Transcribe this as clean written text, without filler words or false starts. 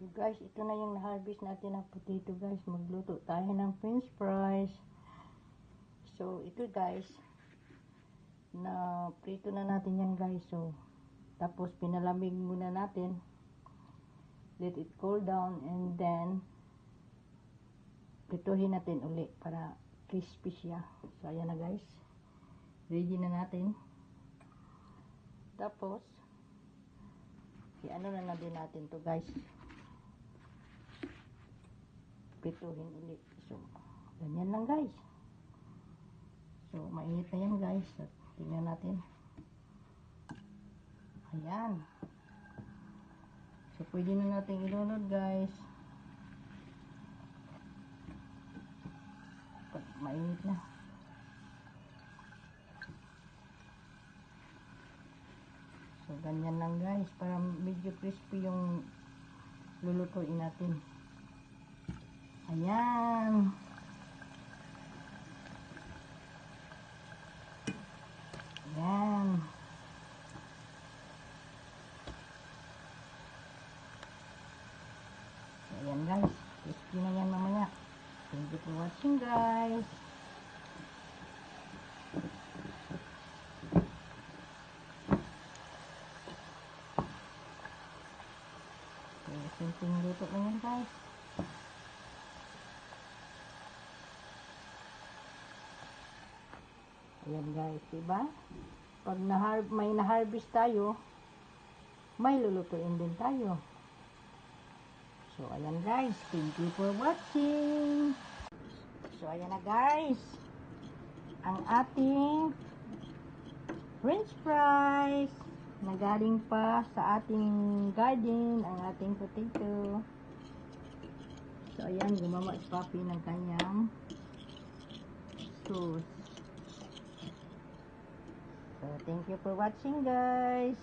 So guys, ito na yung na-harvest natin ng potato guys. Magluto tayo ng french fries. So ito guys, na prito na natin yan guys. So tapos pinalamig muna natin. Let it cool down and then prituhin natin uli para crispy siya. So ayan na guys. Ready na natin. Tapos i-ano na din natin to guys. Prituhin ulit. So ganyan lang guys. So mainit na yan guys. So, tingnan natin. Ayan. So pwede na natin ilunod guys. Pag mainit na. So ganyan lang guys. Para medyo crispy yung lulutuin natin. Ayan. Ayan. So, ayan guys. Crispy na yan mamaya. Thank you for watching guys. So, simpleng luto lang yan guys. Ayan guys, diba? Pag may na-harvest tayo, may lulutuin din tayo. So, ayan guys. Thank you for watching. So, ayan na guys. Ang ating french fries na galing pa sa ating garden, ang ating potato. So, ayan. Gumawa si Papi ng kanyang sauce. So, thank you for watching guys.